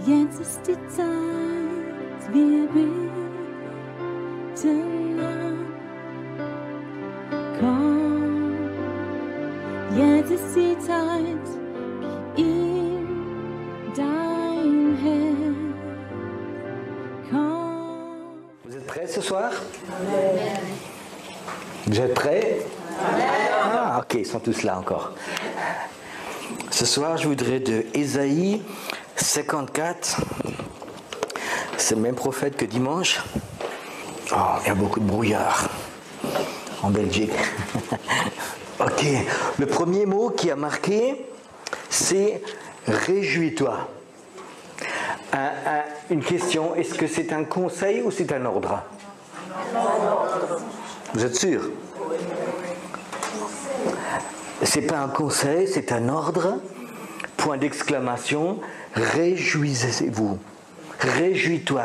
Jetzt ist die Zeit, wir beten an. Komm, jetzt ist die Zeit, gib ihm dein Herz. Komm. Vous êtes prêts ce soir? Vous êtes prêts? Ah, ok, ils sont tous là encore. Ce soir, je voudrais de Ésaïe 54. C'est le même prophète que dimanche. Oh, il y a beaucoup de brouillard en Belgique. Ok, le premier mot qui a marqué, c'est réjouis-toi. Une question, est-ce que c'est un conseil ou c'est un ordre? Vous êtes sûr? C'est pas un conseil, c'est un ordre. Point d'exclamation. Réjouissez-vous. Réjouis-toi.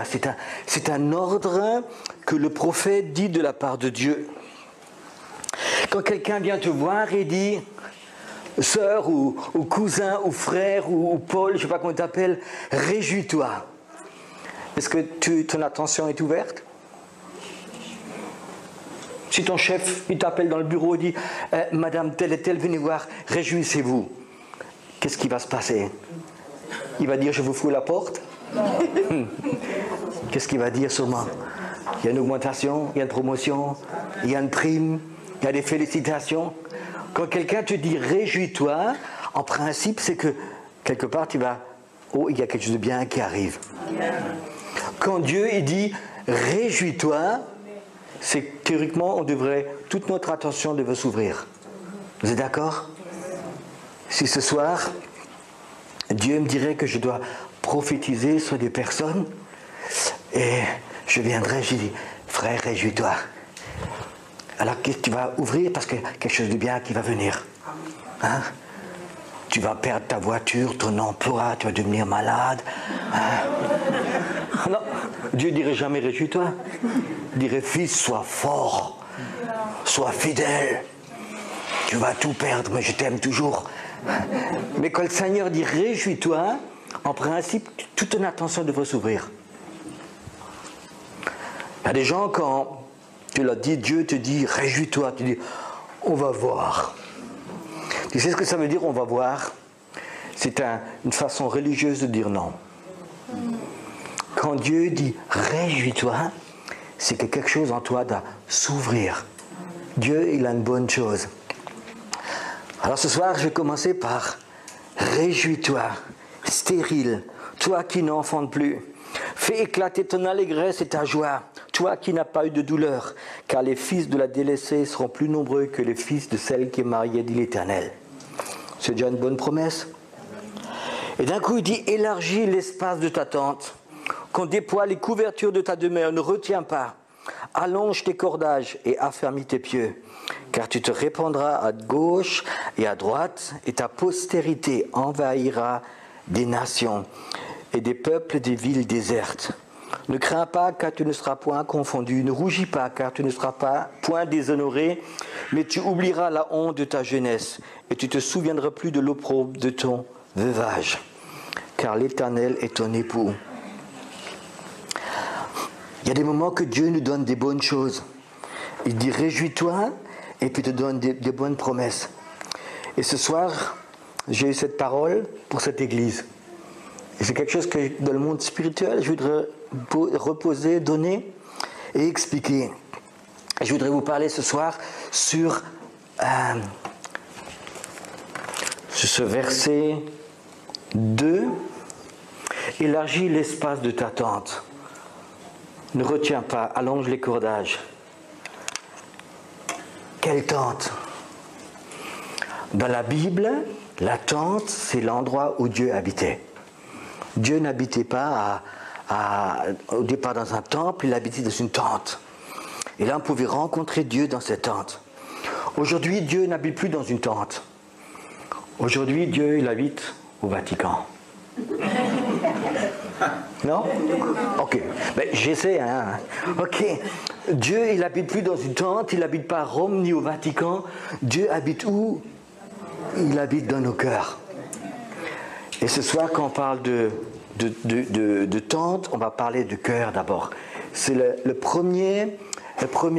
C'est un ordre que le prophète dit de la part de Dieu. Quand quelqu'un vient te voir et dit sœur ou cousin ou frère ou Paul, je ne sais pas comment tu t'appelles, réjouis-toi. Est-ce que ton attention est ouverte? Si ton chef il t'appelle dans le bureau et dit Madame telle et telle, venez voir, réjouissez-vous. Qu'est-ce qui va se passer? Il va dire je vous fous la porte? Qu'est-ce qu'il va dire sûrement? Il y a une augmentation, il y a une promotion, il y a une prime, il y a des félicitations. Quand quelqu'un te dit réjouis-toi, en principe c'est que quelque part tu vas oh il y a quelque chose de bien qui arrive. Quand Dieu il dit réjouis-toi, c'est que théoriquement, toute notre attention devrait s'ouvrir. Vous êtes d'accord? Si ce soir, Dieu me dirait que je dois prophétiser sur des personnes, et je viendrai, je dis, frère, réjouis-toi. Alors qu'est-ce que tu vas ouvrir? Parce qu'il y a quelque chose de bien qui va venir. Hein? Tu vas perdre ta voiture, ton emploi, tu vas devenir malade. Hein? Non, Dieu dirait jamais réjouis-toi. Il dirait fils, sois fort, sois fidèle. Tu vas tout perdre, mais je t'aime toujours. Mais quand le Seigneur dit réjouis-toi, en principe, toute ton attention devrait s'ouvrir. Il y a des gens, quand tu leur dis, Dieu te dit réjouis-toi, tu dis on va voir. Tu sais ce que ça veut dire on va voir? C'est une façon religieuse de dire non. Quand Dieu dit réjouis-toi, c'est que quelque chose en toi doit s'ouvrir. Dieu, il a une bonne chose. Alors ce soir, je vais commencer par réjouis-toi, stérile, toi qui n'enfantes plus. Fais éclater ton allégresse et ta joie, toi qui n'as pas eu de douleur, car les fils de la délaissée seront plus nombreux que les fils de celle qui est mariée, dit l'Éternel. C'est déjà une bonne promesse. Et d'un coup, il dit élargis l'espace de ta tente, qu'on déploie les couvertures de ta demeure, ne retiens pas. Allonge tes cordages et affermis tes pieux, car tu te répandras à gauche et à droite, et ta postérité envahira des nations et des peuples des villes désertes. Ne crains pas, car tu ne seras point confondu, ne rougis pas, car tu ne seras pas point déshonoré, mais tu oublieras la honte de ta jeunesse, et tu te souviendras plus de l'opprobre de ton veuvage, car l'Éternel est ton époux. Il y a des moments que Dieu nous donne des bonnes choses. Il dit réjouis-toi et puis te donne des bonnes promesses. Et ce soir, j'ai eu cette parole pour cette église. Et c'est quelque chose que dans le monde spirituel, je voudrais reposer, donner et expliquer. Et je voudrais vous parler ce soir sur ce verset 2. Élargis l'espace de ta tente. Ne retiens pas, allonge les cordages. Quelle tente? Dans la Bible, la tente, c'est l'endroit où Dieu habitait. Dieu n'habitait pas au départ dans un temple, il habitait dans une tente. Et là, on pouvait rencontrer Dieu dans cette tente. Aujourd'hui, Dieu n'habite plus dans une tente. Aujourd'hui, Dieu, il habite au Vatican. Non? Ok. Mais j'essaie, hein. Ok. Dieu, il n'habite plus dans une tente, il n'habite pas à Rome ni au Vatican. Dieu habite où? Il habite dans nos cœurs. Et ce soir, quand on parle de de tente, on va parler de cœur d'abord. C'est le premier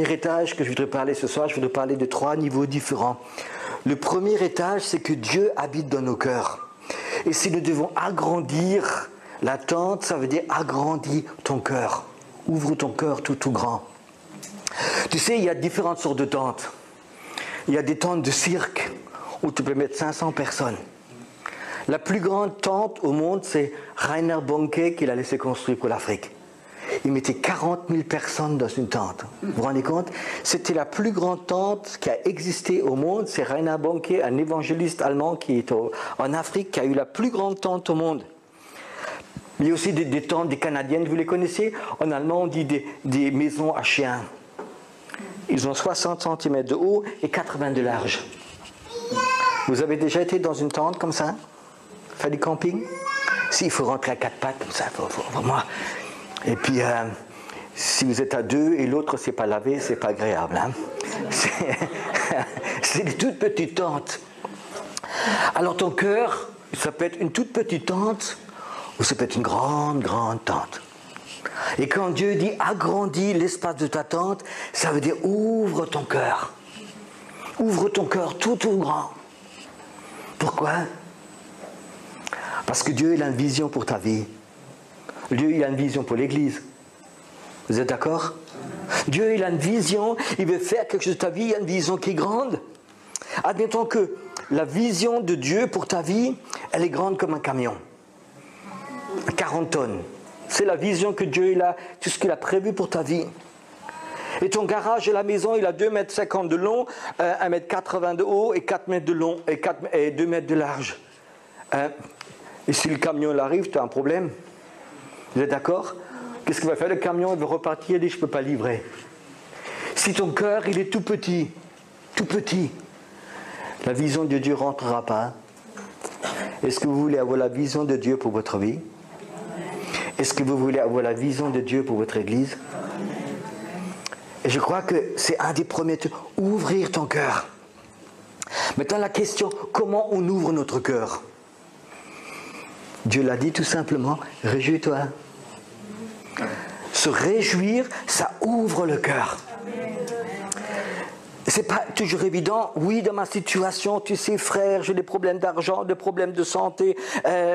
étage que je voudrais parler ce soir. Je voudrais parler de 3 niveaux différents. Le premier étage, c'est que Dieu habite dans nos cœurs. Et si nous devons agrandir la tente, ça veut dire agrandir ton cœur. Ouvre ton cœur tout grand. Tu sais, il y a différentes sortes de tentes. Il y a des tentes de cirque où tu peux mettre 500 personnes. La plus grande tente au monde, c'est Rainer Bonke qu'il a laissé construire pour l'Afrique. Il mettait 40 000 personnes dans une tente. Vous vous rendez compte? C'était la plus grande tente qui a existé au monde. C'est Rainer Bonke, un évangéliste allemand qui est en Afrique, qui a eu la plus grande tente au monde. Il y a aussi des tentes des Canadiennes, vous les connaissez? En allemand, on dit des maisons à chiens. Ils ont 60 cm de haut et 80 de large. Vous avez déjà été dans une tente comme ça? Faire du camping? Si, il faut rentrer à 4 pattes comme ça, faut vraiment. Et puis, si vous êtes à 2 et l'autre c'est pas lavé, c'est pas agréable. Hein? C'est des toutes petites tentes. Alors ton cœur, ça peut être une toute petite tente ou ça peut être une grande tente. Et quand Dieu dit agrandis l'espace de ta tente, ça veut dire ouvre ton cœur. Ouvre ton cœur tout grand. Pourquoi? Parce que Dieu, il a une vision pour ta vie. Dieu, il a une vision pour l'Église. Vous êtes d'accord? Dieu, il a une vision, il veut faire quelque chose de ta vie, il a une vision qui est grande. Admettons que la vision de Dieu pour ta vie, elle est grande comme un camion. 40 tonnes. C'est la vision que Dieu il a, tout ce qu'il a prévu pour ta vie. Et ton garage et la maison, il a 2,50 m de long, 1,80 m de haut et 4 mètres de long et 2 mètres de large. Et si le camion il arrive, tu as un problème. Vous êtes d'accord? Qu'est-ce qu'il va faire? Le camion il va repartir et dit je ne peux pas livrer. Si ton cœur il est tout petit, la vision de Dieu ne rentrera pas. Est-ce que vous voulez avoir la vision de Dieu pour votre vie? Est-ce que vous voulez avoir la vision de Dieu pour votre Église? Et je crois que c'est un des premiers trucs, ouvrir ton cœur. Maintenant la question, comment on ouvre notre cœur? Dieu l'a dit tout simplement, réjouis-toi. Se réjouir, ça ouvre le cœur. C'est pas toujours évident. Oui, dans ma situation, tu sais, frère, j'ai des problèmes d'argent, des problèmes de santé,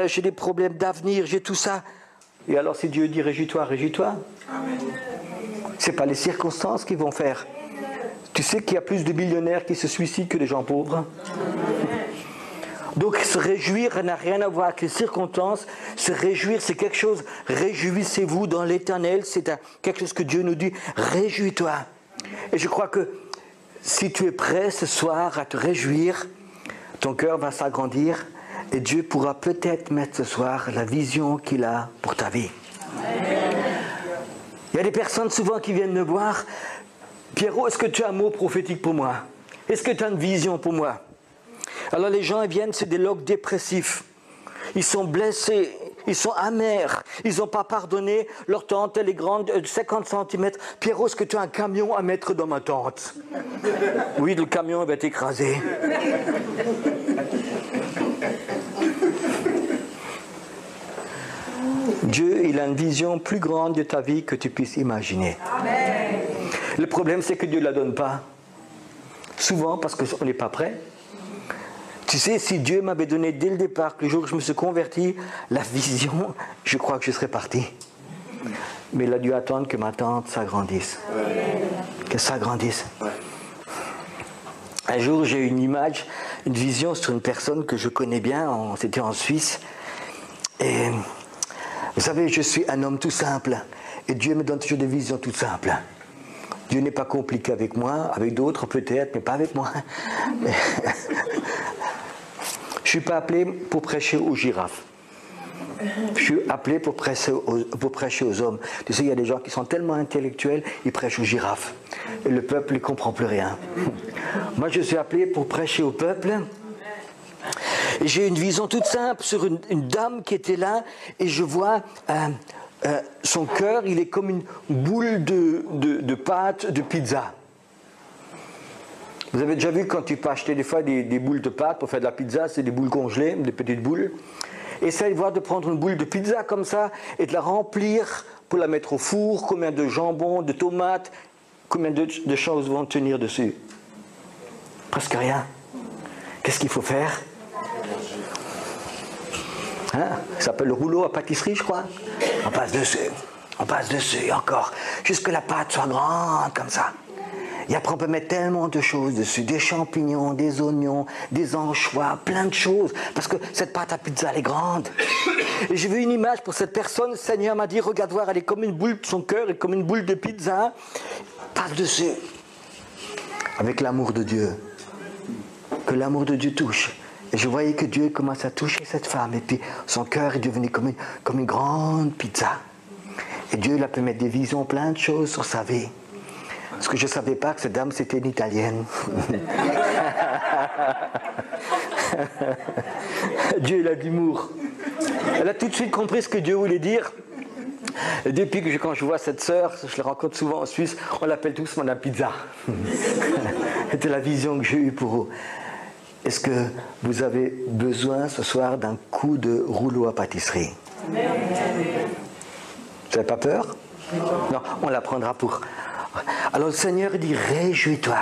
j'ai des problèmes d'avenir, j'ai tout ça. Et alors, si Dieu dit réjouis-toi, réjouis-toi. C'est pas les circonstances qui vont faire. Tu sais qu'il y a plus de millionnaires qui se suicident que de gens pauvres. Donc se réjouir n'a rien à voir avec les circonstances. Se réjouir, c'est quelque chose. Réjouissez-vous dans l'Éternel. C'est quelque chose que Dieu nous dit. Réjouis-toi. Et je crois que si tu es prêt ce soir à te réjouir, ton cœur va s'agrandir et Dieu pourra peut-être mettre ce soir la vision qu'il a pour ta vie. Il y a des personnes souvent qui viennent me voir. Pierrot, est-ce que tu as un mot prophétique pour moi? Est-ce que tu as une vision pour moi? Alors les gens ils viennent, c'est des loques dépressifs. Ils sont blessés, ils sont amers, ils n'ont pas pardonné. Leur tente, elle est grande, de 50 cm. Pierrot, est-ce que tu as un camion à mettre dans ma tente? Oui, le camion va être écrasé. Dieu, il a une vision plus grande de ta vie que tu puisses imaginer. Amen. Le problème, c'est que Dieu ne la donne pas. Souvent, parce qu'on n'est pas prêt. Tu sais, si Dieu m'avait donné dès le départ, le jour où je me suis converti, la vision, je crois que je serais parti. Mais il a dû attendre que ma tente s'agrandisse. Que ça grandisse. Un jour, j'ai eu une image, une vision sur une personne que je connais bien, c'était en Suisse. Et vous savez, je suis un homme tout simple. Et Dieu me donne toujours des visions toutes simples. Dieu n'est pas compliqué avec moi, avec d'autres peut-être, mais pas avec moi. Je ne suis pas appelé pour prêcher aux girafes. Je suis appelé pour prêcher aux hommes. Tu sais, il y a des gens qui sont tellement intellectuels, ils prêchent aux girafes. Et le peuple ne comprend plus rien. Moi, je suis appelé pour prêcher au peuple. Et j'ai une vision toute simple sur une dame qui était là, et je vois son cœur, il est comme une boule de pâte de pizza. Vous avez déjà vu quand tu peux acheter des fois des boules de pâte pour faire de la pizza, c'est des boules congelées, des petites boules. Essaye de voir de prendre une boule de pizza comme ça et de la remplir pour la mettre au four. Combien de jambon, de tomates, combien de choses vont tenir dessus? Presque rien. Qu'est-ce qu'il faut faire? Hein? Ça s'appelle le rouleau à pâtisserie, je crois. On passe dessus, encore, jusque la pâte soit grande comme ça. Et après, on peut mettre tellement de choses dessus, des champignons, des oignons, des anchois, plein de choses, parce que cette pâte à pizza, elle est grande. Et j'ai vu une image pour cette personne, le Seigneur m'a dit, regarde voir, elle est comme une boule, son cœur est comme une boule de pizza, passe dessus, avec l'amour de Dieu, que l'amour de Dieu touche. Et je voyais que Dieu commence à toucher cette femme, et puis son cœur est devenu comme une grande pizza. Et Dieu, il a pu mettre des visions, plein de choses sur sa vie. Parce que je ne savais pas que cette dame, c'était une Italienne. Dieu, il a de l'humour. Elle a tout de suite compris ce que Dieu voulait dire. Et depuis que quand je vois cette sœur, je la rencontre souvent en Suisse, on l'appelle tous Madame Pizza. C'était la vision que j'ai eue pour vous. Est-ce que vous avez besoin ce soir d'un coup de rouleau à pâtisserie? Vous n'avez pas peur? Non, on la prendra pour... Alors le Seigneur dit, réjouis-toi.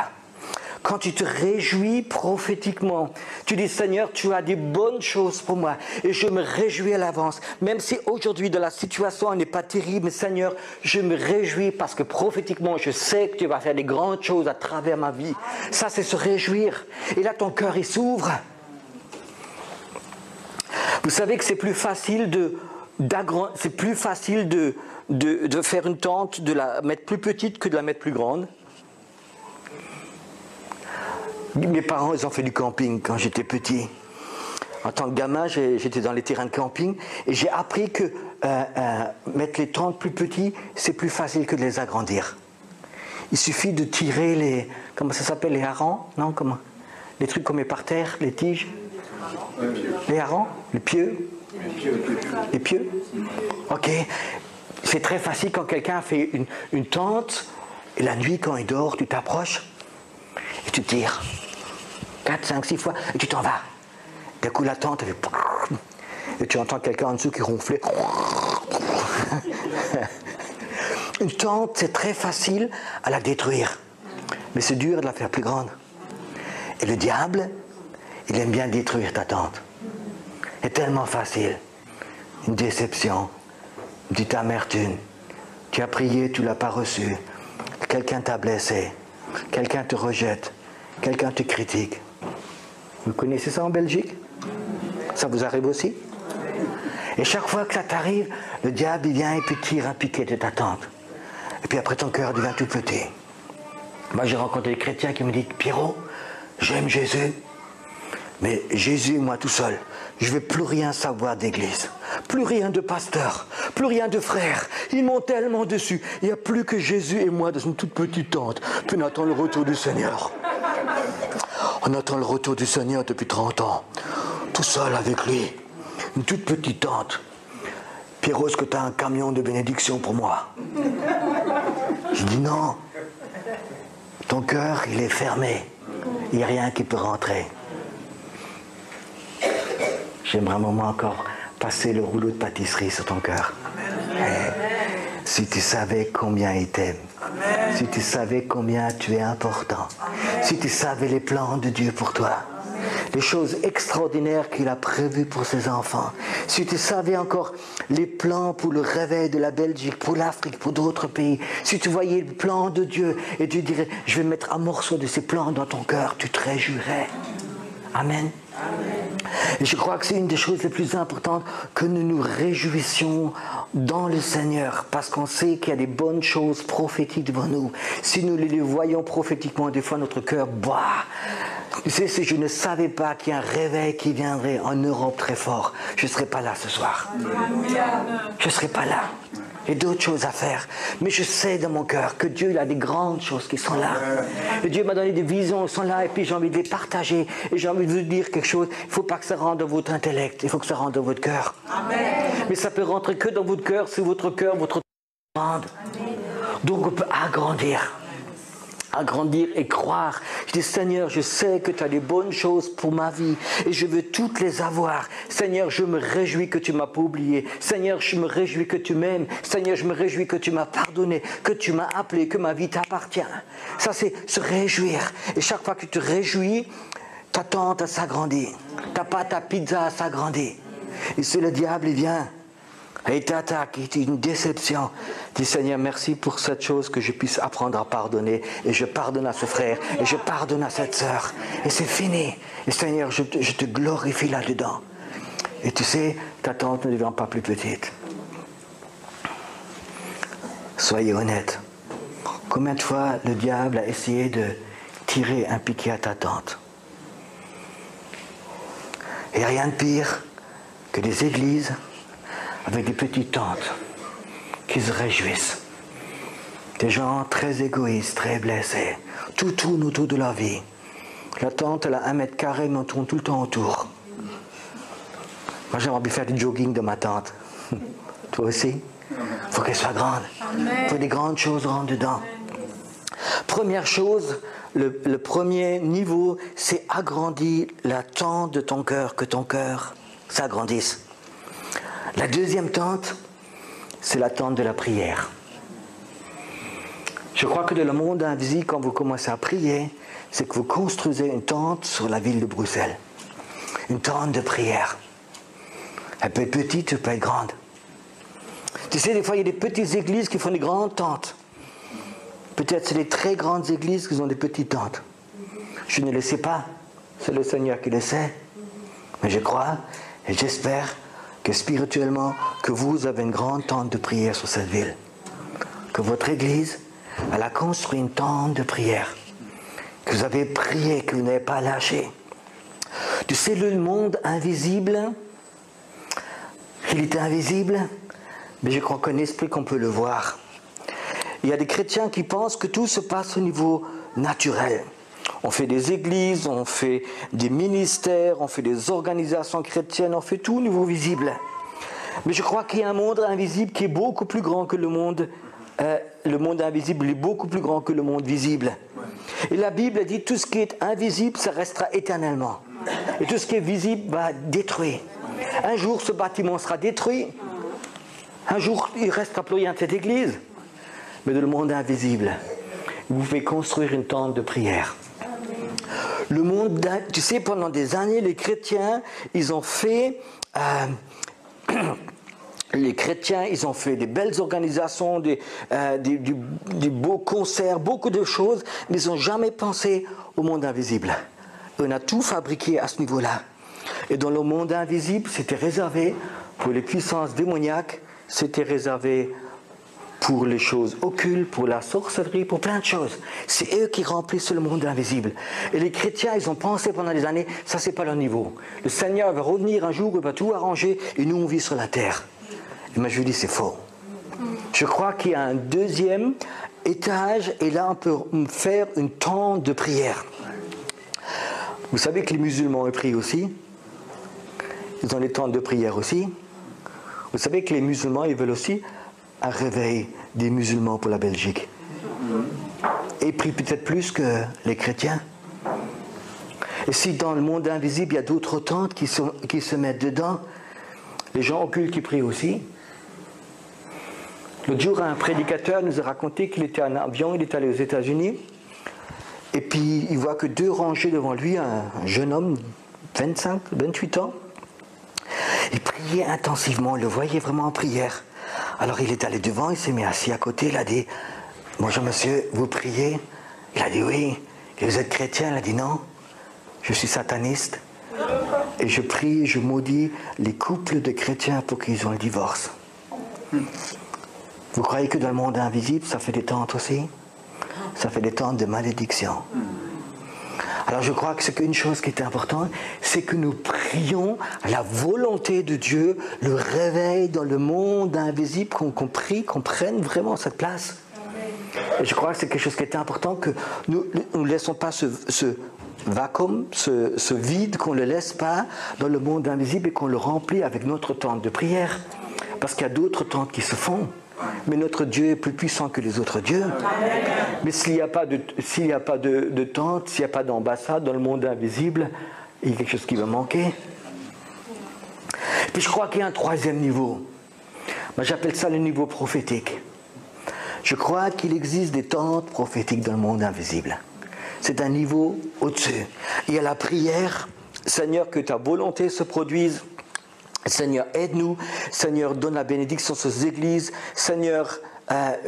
Quand tu te réjouis prophétiquement, tu dis, Seigneur, tu as des bonnes choses pour moi et je me réjouis à l'avance. Même si aujourd'hui, de la situation, elle n'est pas terrible, mais Seigneur, je me réjouis parce que prophétiquement, je sais que tu vas faire des grandes choses à travers ma vie. Ça, c'est se réjouir. Et là, ton cœur, il s'ouvre. Vous savez que c'est plus facile de faire une tente, de la mettre plus petite que de la mettre plus grande. Mes parents, ils ont fait du camping quand j'étais petit. En tant que gamin, j'étais dans les terrains de camping et j'ai appris que mettre les tentes plus petits, c'est plus facile que de les agrandir. Il suffit de tirer les... Comment ça s'appelle? Les harengs? Non, comment? Les trucs qu'on met par terre, les tiges? Les harengs? Les pieux? Les pieux? Ok. C'est très facile quand quelqu'un fait une tente et la nuit, quand il dort, tu t'approches et tu tires 4, 5, 6 fois et tu t'en vas. D'un coup, la tente, elle fait... Et tu entends quelqu'un en dessous qui ronflait. Une tente, c'est très facile à la détruire. Mais c'est dur de la faire plus grande. Et le diable, il aime bien détruire ta tente. C'est tellement facile. Une déception, une petite amertume. Tu as prié, tu ne l'as pas reçu. Quelqu'un t'a blessé. Quelqu'un te rejette. Quelqu'un te critique. Vous connaissez ça en Belgique? Ça vous arrive aussi? Et chaque fois que ça t'arrive, le diable il vient et puis tire un piquet de ta tente. Et puis après ton cœur devient tout petit. Moi j'ai rencontré des chrétiens qui me disent, Pierrot, j'aime Jésus, mais Jésus, moi tout seul, je ne vais plus rien savoir d'église, plus rien de pasteur, plus rien de frère. Ils m'ont tellement dessus. Il n'y a plus que Jésus et moi dans une toute petite tente. Puis on attend le retour du Seigneur. On attend le retour du Seigneur depuis 30 ans. Tout seul avec lui. Une toute petite tente. Pierrot, est-ce que tu as un camion de bénédiction pour moi? Je dis non. Ton cœur, il est fermé. Il n'y a rien qui peut rentrer. J'aimerais un moment encore passer le rouleau de pâtisserie sur ton cœur. Si tu savais combien il t'aime, si tu savais combien tu es important, si tu savais les plans de Dieu pour toi, les choses extraordinaires qu'il a prévues pour ses enfants, si tu savais encore les plans pour le réveil de la Belgique, pour l'Afrique, pour d'autres pays, si tu voyais le plan de Dieu et tu dirais, je vais mettre un morceau de ces plans dans ton cœur, tu te réjouirais. Amen. Et je crois que c'est une des choses les plus importantes, que nous nous réjouissions dans le Seigneur, parce qu'on sait qu'il y a des bonnes choses prophétiques devant nous. Si nous les voyons prophétiquement, des fois notre cœur bat. Tu sais, si je ne savais pas qu'il y a un réveil qui viendrait en Europe très fort, je ne serais pas là ce soir. Je ne serais pas là. Il y a d'autres choses à faire. Mais je sais dans mon cœur que Dieu il a des grandes choses qui sont là. Et Dieu m'a donné des visions qui sont là et puis j'ai envie de les partager. Et j'ai envie de vous dire quelque chose. Il ne faut pas que ça rentre dans votre intellect. Il faut que ça rentre dans votre cœur. Amen. Mais ça peut rentrer que dans votre cœur si votre cœur, votre demande. Donc on peut agrandir. agrandir et croire. Je dis, Seigneur, je sais que tu as des bonnes choses pour ma vie et je veux toutes les avoir. Seigneur, je me réjouis que tu ne m'as pas oublié. Seigneur, je me réjouis que tu m'aimes. Seigneur, je me réjouis que tu m'as pardonné, que tu m'as appelé, que ma vie t'appartient. Ça, c'est se réjouir. Et chaque fois que tu te réjouis, ta tente s'agrandit. Ta pâte à pizza s'agrandit. Et c'est le diable, il vient. Et il t'attaque, il dit une déception. Dis Seigneur, merci pour cette chose que je puisse apprendre à pardonner. Et je pardonne à ce frère, et je pardonne à cette sœur. Et c'est fini. Et Seigneur, je te glorifie là-dedans. Et tu sais, ta tente ne devient pas plus petite. Soyez honnête. Combien de fois le diable a essayé de tirer un piquet à ta tente? Il n'y a rien de pire que des églises avec des petites tentes qui se réjouissent. Des gens très égoïstes, très blessés. Tout tourne autour de leur vie. La tente, elle a 1 mètre carré, mais on tourne tout le temps autour. Moi, j'aimerais bien faire du jogging de ma tente. Toi aussi? Il faut qu'elle soit grande. Il faut des grandes choses rentrent dedans. Première chose, le premier niveau, c'est agrandir la tente de ton cœur, que ton cœur s'agrandisse. La deuxième tente, c'est la tente de la prière. Je crois que dans le monde invisible, quand vous commencez à prier, c'est que vous construisez une tente sur la ville de Bruxelles. Une tente de prière. Elle peut être petite, elle peut être grande. Tu sais, des fois, il y a des petites églises qui font des grandes tentes. Peut-être c'est les très grandes églises qui ont des petites tentes. Je ne le sais pas. C'est le Seigneur qui le sait. Mais je crois et j'espère que spirituellement, que vous avez une grande tente de prière sur cette ville. Que votre église, elle a construit une tente de prière. Que vous avez prié, que vous n'avez pas lâché. Tu sais, le monde invisible, il est invisible, mais je crois qu'un esprit qu'on peut le voir. Il y a des chrétiens qui pensent que tout se passe au niveau naturel. On fait des églises, on fait des ministères, on fait des organisations chrétiennes, on fait tout au niveau visible. Mais je crois qu'il y a un monde invisible qui est beaucoup plus grand que le monde invisible est beaucoup plus grand que le monde visible. Et la Bible dit tout ce qui est invisible, ça restera éternellement. Et tout ce qui est visible va être détruit. Un jour, ce bâtiment sera détruit. Un jour, il restera plus rien de cette église. Mais dans le monde invisible, vous pouvez construire une tente de prière. Le monde, tu sais, pendant des années, les chrétiens, ils ont fait des belles organisations, des beaux concerts, beaucoup de choses, mais ils n'ont jamais pensé au monde invisible. On a tout fabriqué à ce niveau-là. Et dans le monde invisible, c'était réservé pour les puissances démoniaques, c'était réservé pour les choses occultes, pour la sorcellerie, pour plein de choses. C'est eux qui remplissent le monde invisible. Et les chrétiens, ils ont pensé pendant des années, ça c'est pas leur niveau. Le Seigneur va revenir un jour, il va tout arranger, et nous on vit sur la terre. Et moi je lui dis c'est faux. Je crois qu'il y a un deuxième étage, et là on peut faire une tente de prière. Vous savez que les musulmans ils prient aussi. Ils ont des tentes de prière aussi. Vous savez que les musulmans ils veulent aussi un réveil des musulmans pour la Belgique. Et prient peut-être plus que les chrétiens. Et si dans le monde invisible, il y a d'autres tentes qui se mettent dedans, les gens occultes qui prient aussi. L'autre jour, un prédicateur nous a raconté qu'il était en avion, il est allé aux États-Unis, et puis il voit que 2 rangées devant lui, un jeune homme, 25, 28 ans, il priait intensivement, il le voyait vraiment en prière. Alors il est allé devant, il s'est mis assis à côté, il a dit « Bonjour monsieur, vous priez ?» Il a dit « Oui. » Et vous êtes chrétien? Il a dit « Non, je suis sataniste. Et je prie, je maudis les couples de chrétiens pour qu'ils ont le divorce. » Vous croyez que dans le monde invisible, ça fait des tentes aussi? Ça fait des tentes de malédiction. Alors je crois que c'est qu'une chose qui est importante, c'est que nous prions à la volonté de Dieu, le réveil dans le monde invisible, qu'on prie, qu'on prenne vraiment cette place. Et je crois que c'est quelque chose qui est important, que nous ne laissons pas ce vacuum, ce vide, qu'on ne le laisse pas dans le monde invisible et qu'on le remplit avec notre tente de prière. Parce qu'il y a d'autres tentes qui se font. Mais notre Dieu est plus puissant que les autres dieux. Mais s'il n'y a pas de tente, s'il n'y a pas d'ambassade dans le monde invisible, il y a quelque chose qui va manquer. Puis je crois qu'il y a un troisième niveau. Moi, j'appelle ça le niveau prophétique. Je crois qu'il existe des tentes prophétiques dans le monde invisible. C'est un niveau au-dessus. Il y a la prière. Seigneur, que ta volonté se produise. Seigneur, aide-nous. Seigneur, donne la bénédiction sur ces églises. Seigneur,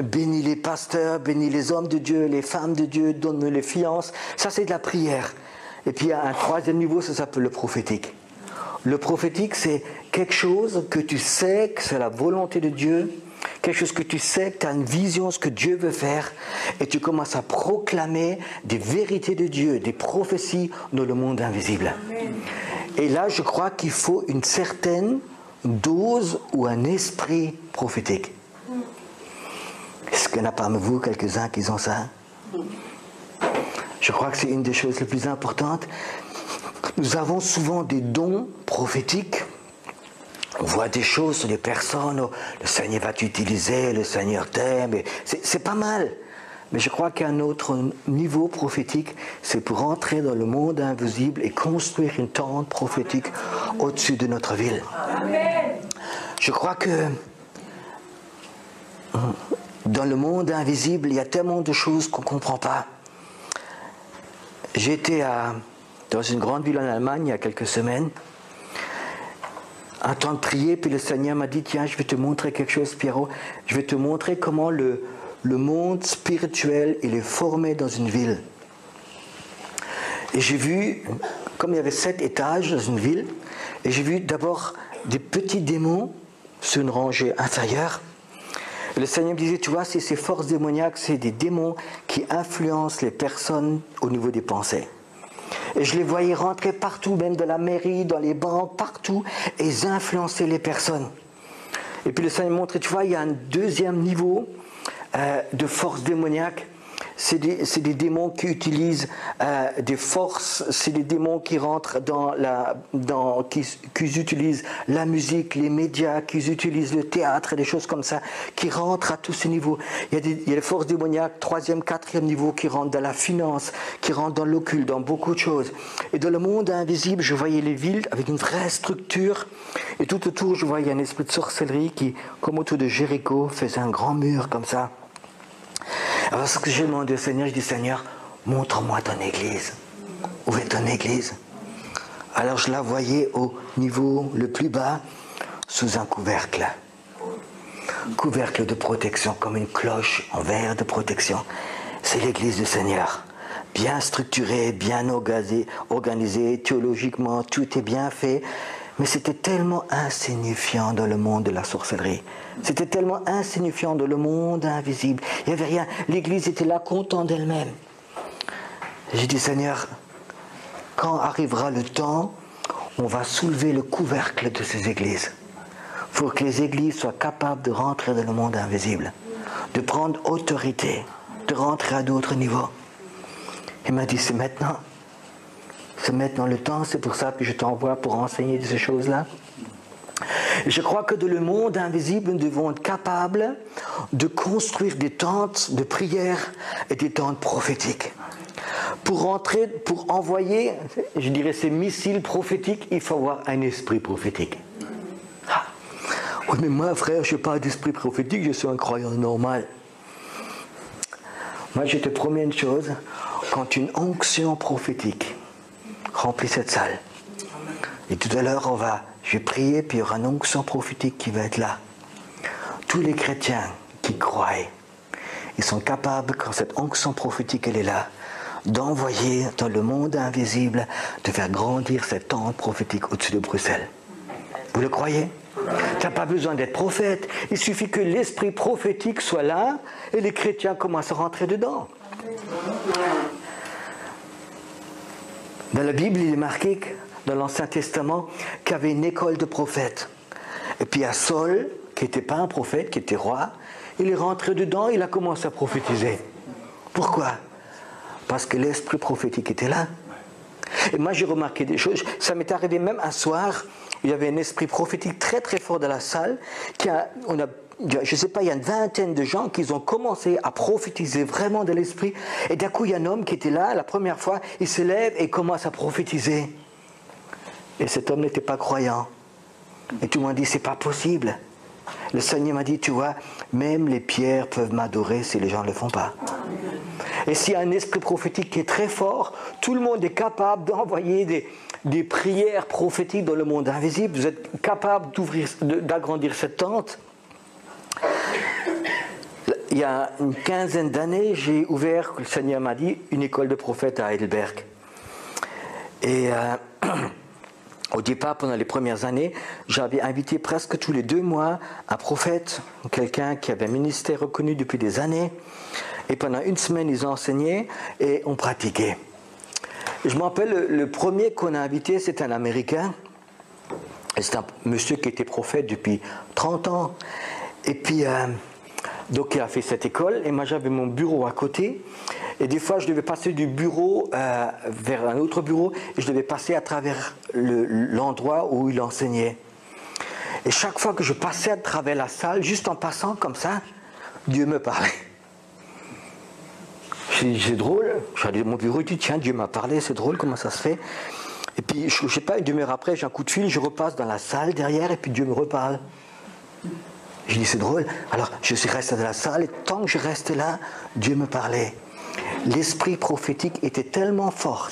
bénis les pasteurs, bénis les hommes de Dieu, les femmes de Dieu, donne-nous les fiances. Ça, c'est de la prière. Et puis, il y a un troisième niveau, ça s'appelle le prophétique. Le prophétique, c'est quelque chose que tu sais que c'est la volonté de Dieu, quelque chose que tu sais que tu as une vision, ce que Dieu veut faire, et tu commences à proclamer des vérités de Dieu, des prophéties dans le monde invisible. Amen. Et là, je crois qu'il faut une certaine dose ou un esprit prophétique. Est-ce qu'il n'y en a parmi vous quelques-uns qui ont ça? Je crois que c'est une des choses les plus importantes. Nous avons souvent des dons prophétiques. On voit des choses sur les personnes. Oh, le Seigneur va t'utiliser, le Seigneur t'aime. C'est pas mal. Mais je crois qu'un autre niveau prophétique, c'est pour entrer dans le monde invisible et construire une tente prophétique au-dessus de notre ville. Amen. Je crois que dans le monde invisible, il y a tellement de choses qu'on ne comprend pas. J'étais dans une grande ville en Allemagne il y a quelques semaines, un temps de prier, puis le Seigneur m'a dit, tiens, je vais te montrer quelque chose, Pierrot. Je vais te montrer comment le monde spirituel, il est formé dans une ville. Et j'ai vu, comme il y avait 7 étages dans une ville, et j'ai vu d'abord des petits démons sur une rangée inférieure. Et le Seigneur me disait, tu vois, ces forces démoniaques, c'est des démons qui influencent les personnes au niveau des pensées. Et je les voyais rentrer partout, même dans la mairie, dans les banques, partout, et ils influençaient les personnes. Et puis le Seigneur me montrait, tu vois, il y a un deuxième niveau de force démoniaque. C'est des démons qui utilisent des forces, c'est des démons qui rentrent qui utilisent la musique, les médias, qui utilisent le théâtre, des choses comme ça, qui rentrent à tous ces niveaux. Il y a des forces démoniaques, 3e, 4e niveau, qui rentrent dans la finance, qui rentrent dans l'occulte, dans beaucoup de choses. Et dans le monde invisible, je voyais les villes avec une vraie structure, et tout autour, je voyais un esprit de sorcellerie qui, comme autour de Jéricho, faisait un grand mur comme ça. Alors ce que j'ai demandé au Seigneur, je dis, Seigneur, montre-moi ton église. Où est ton église? Alors je la voyais au niveau le plus bas, sous un couvercle. Couvercle de protection, comme une cloche en verre de protection. C'est l'église du Seigneur. Bien structurée, bien organisée, théologiquement, tout est bien fait. Mais c'était tellement insignifiant dans le monde de la sorcellerie. C'était tellement insignifiant dans le monde invisible. Il n'y avait rien. L'église était là, contente d'elle-même. J'ai dit, Seigneur, quand arrivera le temps, on va soulever le couvercle de ces églises. Pour que les églises soient capables de rentrer dans le monde invisible, de prendre autorité, de rentrer à d'autres niveaux. Il m'a dit, c'est maintenant. C'est maintenant le temps, c'est pour ça que je t'envoie pour enseigner de ces choses-là. Je crois que dans le monde invisible, nous devons être capables de construire des tentes de prière et des tentes prophétiques. Pour envoyer, je dirais, ces missiles prophétiques, il faut avoir un esprit prophétique. Ah. Oui, mais moi, frère, je n'ai pas d'esprit prophétique, je suis un croyant normal. Moi, je te promets une chose, quand une onction prophétique remplit cette salle, et tout à l'heure, je vais prier, puis il y aura une onction prophétique qui va être là. Tous les chrétiens qui croient, ils sont capables, quand cette onction prophétique elle est là, d'envoyer dans le monde invisible, de faire grandir cette tente prophétique au-dessus de Bruxelles. Vous le croyez? Tu n'as pas besoin d'être prophète. Il suffit que l'esprit prophétique soit là et les chrétiens commencent à rentrer dedans. Dans la Bible, il est marqué, dans l'Ancien Testament, qu'il y avait une école de prophètes. Et puis à Saul, qui n'était pas un prophète, qui était roi, il est rentré dedans, il a commencé à prophétiser. Pourquoi? Parce que l'esprit prophétique était là. Et moi, j'ai remarqué des choses. Ça m'est arrivé même un soir, il y avait un esprit prophétique très très fort dans la salle. Je ne sais pas, il y a une vingtaine de gens qui ont commencé à prophétiser vraiment de l'esprit. Et d'un coup, il y a un homme qui était là, la première fois, il se lève et commence à prophétiser. Et cet homme n'était pas croyant. Et tout le monde dit, c'est pas possible. Le Seigneur m'a dit, tu vois, même les pierres peuvent m'adorer si les gens ne le font pas. Et s'il y a un esprit prophétique qui est très fort, tout le monde est capable d'envoyer des prières prophétiques dans le monde invisible. Vous êtes capable d'agrandir cette tente. Il y a une quinzaine d'années, j'ai ouvert, le Seigneur m'a dit, une école de prophètes à Heidelberg. Et au départ, pendant les premières années, j'avais invité presque tous les 2 mois un prophète, quelqu'un qui avait un ministère reconnu depuis des années. Et pendant une semaine, ils enseignaient et on pratiquait. Et je me rappelle, le premier qu'on a invité, c'était un Américain. C'est un monsieur qui était prophète depuis 30 ans. Et puis, donc il a fait cette école. Et moi, j'avais mon bureau à côté. Et des fois, je devais passer du bureau vers un autre bureau. Et je devais passer à travers l'endroit où il enseignait. Et chaque fois que je passais à travers la salle, juste en passant comme ça, Dieu me parlait. C'est drôle. J'allais dans mon bureau, je dis tiens, Dieu m'a parlé, c'est drôle, comment ça se fait? Et puis, je ne sais pas, une demi-heure après, j'ai un coup de fil, je repasse dans la salle derrière, et puis Dieu me reparle. Je dis c'est drôle. Alors, je suis resté dans la salle, et tant que je restais là, Dieu me parlait. L'esprit prophétique était tellement fort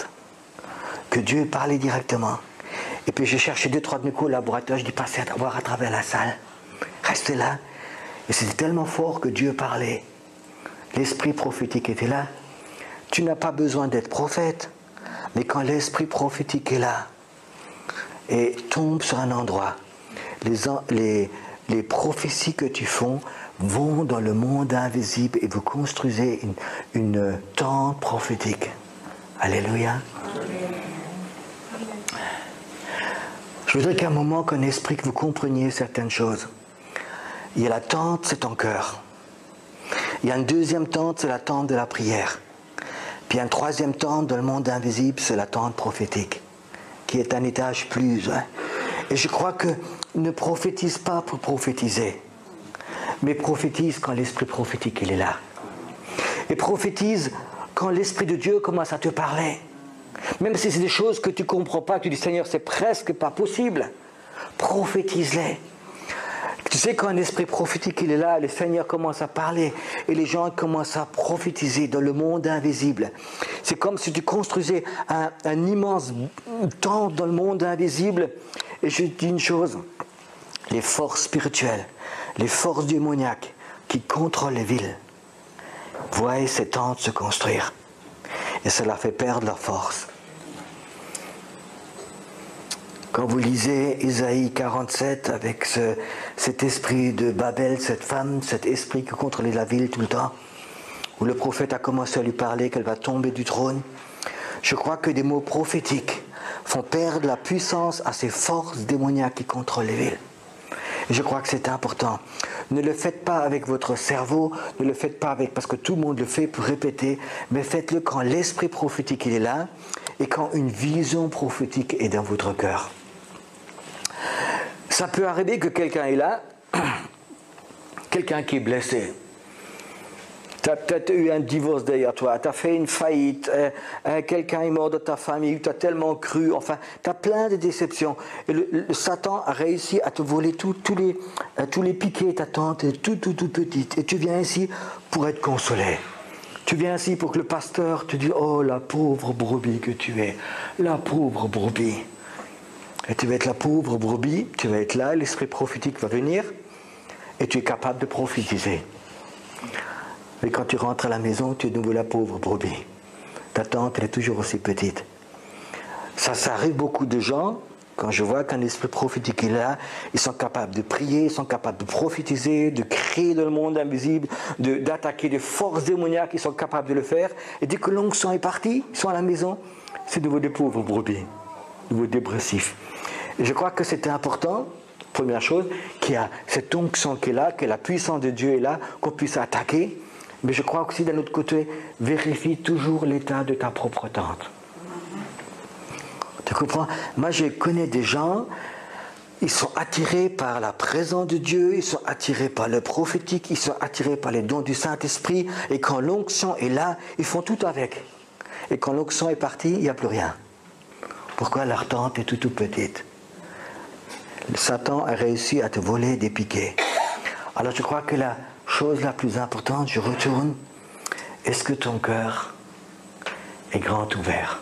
que Dieu parlait directement. Et puis, j'ai cherché 2-3 de mes collaborateurs, je dis passez à voir à travers la salle. Restez là. Et c'était tellement fort que Dieu parlait. L'esprit prophétique était là. Tu n'as pas besoin d'être prophète, mais quand l'esprit prophétique est là et tombe sur un endroit, les prophéties que tu fais vont dans le monde invisible et vous construisez une tente prophétique. Alléluia. Je voudrais qu'à un moment, qu'un esprit, que vous compreniez certaines choses. Il y a la tente, c'est ton cœur. Il y a une deuxième tente, c'est la tente de la prière. Puis il y a une troisième tente dans le monde invisible, c'est la tente prophétique, qui est un étage plus. Et je crois que ne prophétise pas pour prophétiser, mais prophétise quand l'esprit prophétique il est là. Et prophétise quand l'esprit de Dieu commence à te parler. Même si c'est des choses que tu ne comprends pas, tu dis Seigneur, c'est presque pas possible. Prophétise-les. Tu sais, quand un esprit prophétique il est là, le Seigneur commence à parler et les gens commencent à prophétiser dans le monde invisible. C'est comme si tu construisais un immense temple dans le monde invisible. Et je te dis une chose, les forces spirituelles, les forces démoniaques qui contrôlent les villes, voient ces tentes se construire. Et cela fait perdre leur force. Quand vous lisez Isaïe 47 avec cet esprit de Babel, cette femme, cet esprit qui contrôlait la ville tout le temps, où le prophète a commencé à lui parler qu'elle va tomber du trône, je crois que des mots prophétiques font perdre la puissance à ces forces démoniaques qui contrôlent les villes. Et je crois que c'est important. Ne le faites pas avec votre cerveau, ne le faites pas parce que tout le monde le fait pour répéter, mais faites-le quand l'esprit prophétique il est là et quand une vision prophétique est dans votre cœur. Ça peut arriver que quelqu'un est là, quelqu'un qui est blessé. Tu as peut-être eu un divorce derrière toi, tu as fait une faillite, quelqu'un est mort de ta famille, tu as tellement cru, enfin, tu as plein de déceptions. Et le Satan a réussi à te voler tous les piquets, ta tante est tout petite. Et tu viens ici pour être consolé. Tu viens ici pour que le pasteur te dise « Oh, la pauvre brebis que tu es, la pauvre brebis ». Et tu vas être la pauvre brebis, tu vas être là, l'esprit prophétique va venir, et tu es capable de prophétiser. Mais quand tu rentres à la maison, tu es de nouveau la pauvre brebis. Ta tante, elle est toujours aussi petite. Ça arrive beaucoup de gens, quand je vois qu'un esprit prophétique est là, ils sont capables de prier, ils sont capables de prophétiser, de créer dans le monde invisible, d'attaquer des forces démoniaques, ils sont capables de le faire. Et dès que l'onction est partie, ils sont à la maison, c'est de nouveau des pauvres brebis, de nouveau dépressifs. Et je crois que c'est important, première chose, qu'il y a cette onction qui est là, que la puissance de Dieu est là, qu'on puisse attaquer. Mais je crois aussi d'un autre côté, vérifie toujours l'état de ta propre tente. Tu comprends? Moi, je connais des gens, ils sont attirés par la présence de Dieu, ils sont attirés par le prophétique, ils sont attirés par les dons du Saint-Esprit, et quand l'onction est là, ils font tout avec. Et quand l'onction est partie, il n'y a plus rien. Pourquoi? Leur tente est toute petite. Satan a réussi à te voler des piquets. Alors je crois que la chose la plus importante, je retourne, est-ce que ton cœur est grand ouvert?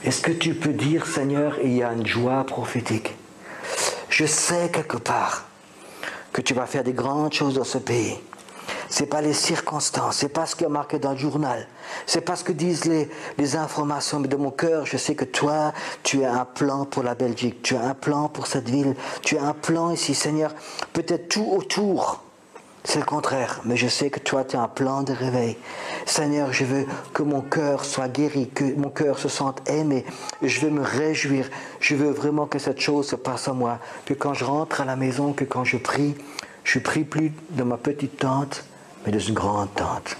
Est-ce que tu peux dire, Seigneur, il y a une joie prophétique? Je sais quelque part que tu vas faire des grandes choses dans ce pays. Ce n'est pas les circonstances, ce n'est pas ce qui est marqué dans le journal, ce n'est pas ce que disent les informations, mais de mon cœur, je sais que toi, tu as un plan pour la Belgique, tu as un plan pour cette ville, tu as un plan ici, Seigneur. Peut-être tout autour, c'est le contraire, mais je sais que toi, tu as un plan de réveil. Seigneur, je veux que mon cœur soit guéri, que mon cœur se sente aimé. Je veux me réjouir. Je veux vraiment que cette chose se passe en moi. Que quand je rentre à la maison, que quand je prie plus dans ma petite tente, mais dans une grande tente.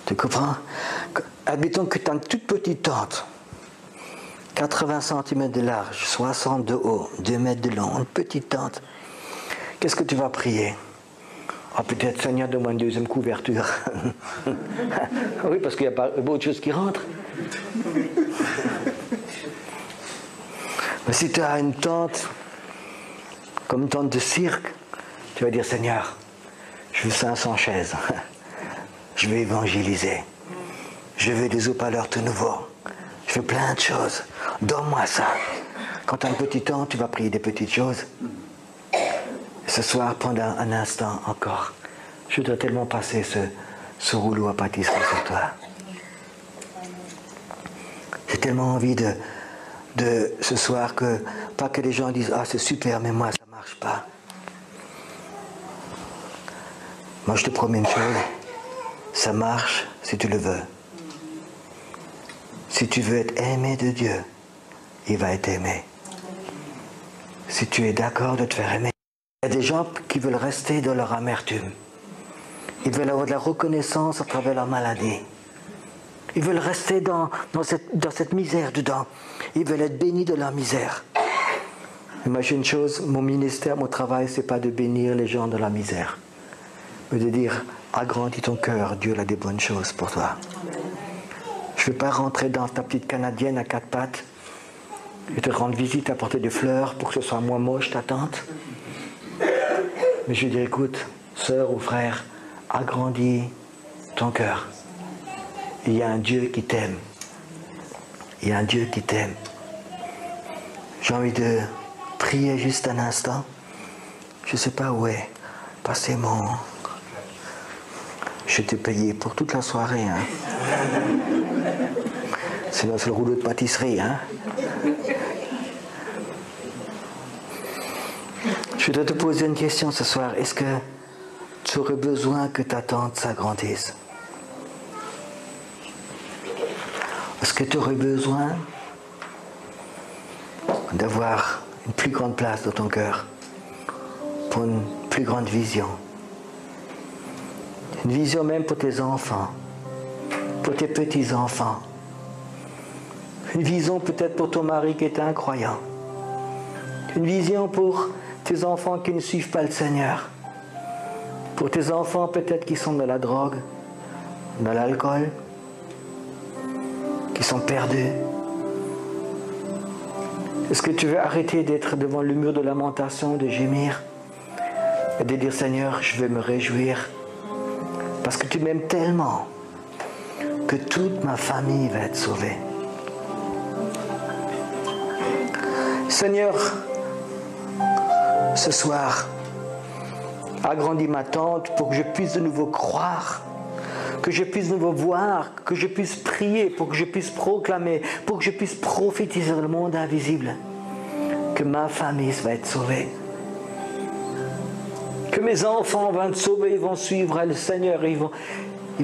Tu comprends? Admettons que tu as une toute petite tente, 80 cm de large, 60 de haut, 2 mètres de long, une petite tente. Qu'est-ce que tu vas prier? Ah, peut-être, Seigneur, donne-moi une deuxième couverture. Oui, parce qu'il n'y a pas autre chose qui rentre. Mais si tu as une tente, comme une tente de cirque, tu vas dire, Seigneur, je veux 500 chaises. Je veux évangéliser. Je veux des haut-parleurs tout nouveaux. Je veux plein de choses. Donne-moi ça. Quand tu as une petite tente, tu vas prier des petites choses. Ce soir, pendant un instant encore, je dois tellement passer ce rouleau à pâtisserie sur toi. J'ai tellement envie de ce soir que, pas que les gens disent, ah c'est super, mais moi ça ne marche pas. Moi je te promets une chose, ça marche si tu le veux. Si tu veux être aimé de Dieu, il va être aimé. Si tu es d'accord de te faire aimer. Il y a des gens qui veulent rester dans leur amertume. Ils veulent avoir de la reconnaissance à travers leur maladie. Ils veulent rester dans cette misère dedans. Ils veulent être bénis de leur misère. Imagine une chose, mon ministère, mon travail, c'est pas de bénir les gens de la misère, mais de dire, agrandis ton cœur, Dieu a des bonnes choses pour toi. Je ne veux pas rentrer dans ta petite Canadienne à 4 pattes et te rendre visite, apporter des fleurs pour que ce soit moins moche ta tante. Mais je dis, écoute, sœur ou frère, agrandis ton cœur. Il y a un Dieu qui t'aime. Il y a un Dieu qui t'aime. J'ai envie de prier juste un instant. Je ne sais pas où est. Passez mon... Je t'ai payé pour toute la soirée. Hein. C'est le rouleau de pâtisserie. Hein. Je voudrais te poser une question ce soir. Est-ce que tu aurais besoin que ta tente s'agrandisse? Est-ce que tu aurais besoin d'avoir une plus grande place dans ton cœur pour une plus grande vision? Une vision même pour tes enfants, pour tes petits-enfants. Une vision peut-être pour ton mari qui est incroyant. Une vision pour tes enfants qui ne suivent pas le Seigneur. Pour tes enfants peut-être qui sont dans la drogue, dans l'alcool, qui sont perdus. Est-ce que tu veux arrêter d'être devant le mur de lamentation, de gémir et de dire, Seigneur, je vais me réjouir parce que tu m'aimes tellement que toute ma famille va être sauvée. Seigneur, ce soir, agrandis ma tente pour que je puisse de nouveau croire, que je puisse de nouveau voir, que je puisse prier, pour que je puisse proclamer, pour que je puisse prophétiser dans le monde invisible, que ma famille va être sauvée, que mes enfants vont être sauvés, ils vont suivre le Seigneur, ils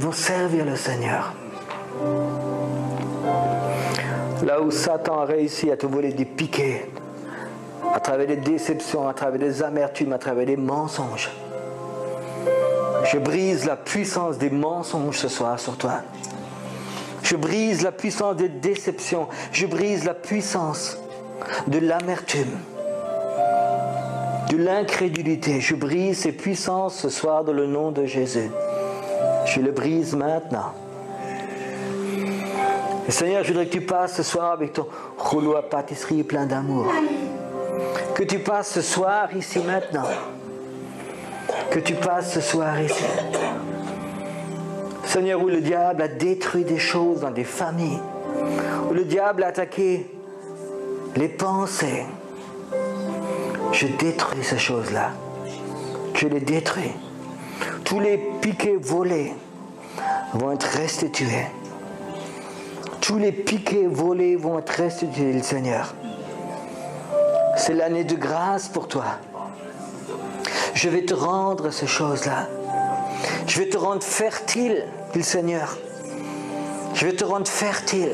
vont servir le Seigneur. Là où Satan a réussi à te voler des piquets, à travers des déceptions, à travers des amertumes, à travers des mensonges, je brise la puissance des mensonges ce soir sur toi. Je brise la puissance des déceptions. Je brise la puissance de l'amertume, de l'incrédulité. Je brise ces puissances ce soir dans le nom de Jésus. Je le brise maintenant. Et Seigneur, je voudrais que tu passes ce soir avec ton rouleau à pâtisserie plein d'amour. Que tu passes ce soir ici maintenant. Que tu passes ce soir ici. Seigneur, où le diable a détruit des choses dans des familles, où le diable a attaqué les pensées, je détruis ces choses-là. Je les détruis. Tous les piquets volés vont être restitués. Tous les piquets volés vont être restitués, Seigneur. C'est l'année de grâce pour toi. Je vais te rendre ces choses-là. Je vais te rendre fertile, dit le Seigneur. Je vais te rendre fertile.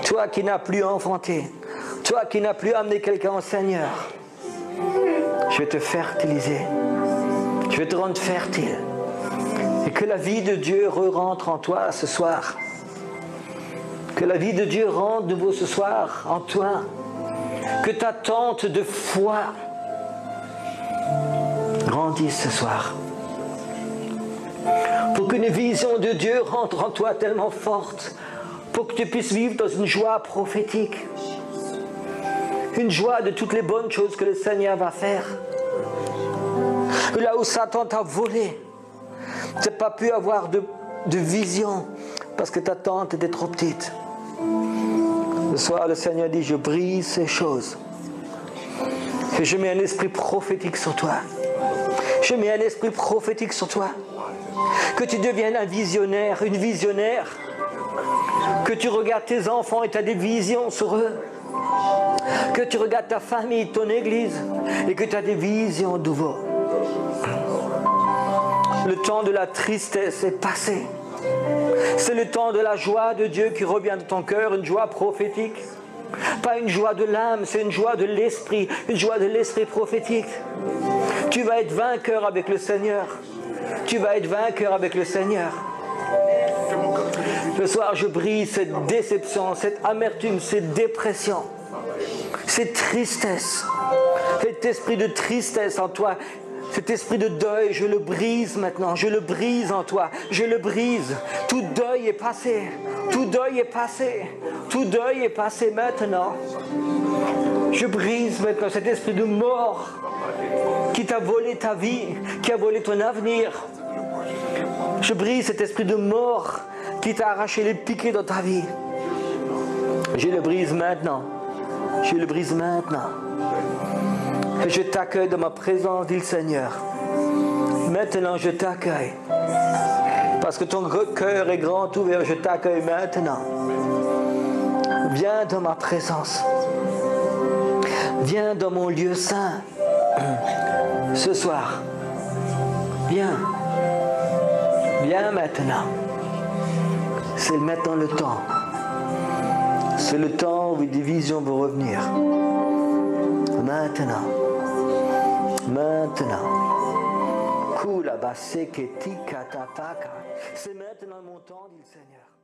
Toi qui n'as plus enfanté. Toi qui n'as plus amené quelqu'un au Seigneur. Je vais te fertiliser. Je vais te rendre fertile. Et que la vie de Dieu re-rentre en toi ce soir. Que la vie de Dieu rentre de nouveau ce soir en toi. Que ta tente de foi grandisse ce soir. Pour qu'une vision de Dieu rentre en toi tellement forte. Pour que tu puisses vivre dans une joie prophétique. Une joie de toutes les bonnes choses que le Seigneur va faire. Là où Satan t'a volé, tu n'as pas pu avoir de vision parce que ta tente était trop petite. Ce soir, le Seigneur dit, je brise ces choses. Et je mets un esprit prophétique sur toi. Je mets un esprit prophétique sur toi. Que tu deviennes un visionnaire, une visionnaire. Que tu regardes tes enfants et tu as des visions sur eux. Que tu regardes ta famille, ton église, et que tu as des visions de nouveau. Le temps de la tristesse est passé. C'est le temps de la joie de Dieu qui revient de ton cœur, une joie prophétique. Pas une joie de l'âme, c'est une joie de l'esprit, une joie de l'esprit prophétique. Tu vas être vainqueur avec le Seigneur. Tu vas être vainqueur avec le Seigneur. Ce soir, je brise cette déception, cette amertume, cette dépression, cette tristesse, cet esprit de tristesse en toi. Cet esprit de deuil, je le brise maintenant, je le brise en toi, je le brise. Tout deuil est passé, tout deuil est passé, tout deuil est passé maintenant. Je brise maintenant cet esprit de mort qui t'a volé ta vie, qui a volé ton avenir. Je brise cet esprit de mort qui t'a arraché les piquets dans ta vie. Je le brise maintenant, je le brise maintenant. Et je t'accueille dans ma présence, dit le Seigneur. Maintenant, je t'accueille. Parce que ton cœur est grand ouvert, je t'accueille maintenant. Viens dans ma présence. Viens dans mon lieu saint. Ce soir. Viens. Viens maintenant. C'est maintenant le temps. C'est le temps où des visions vont revenir. Maintenant. Maintenant. C'est maintenant mon temps, dit le Seigneur.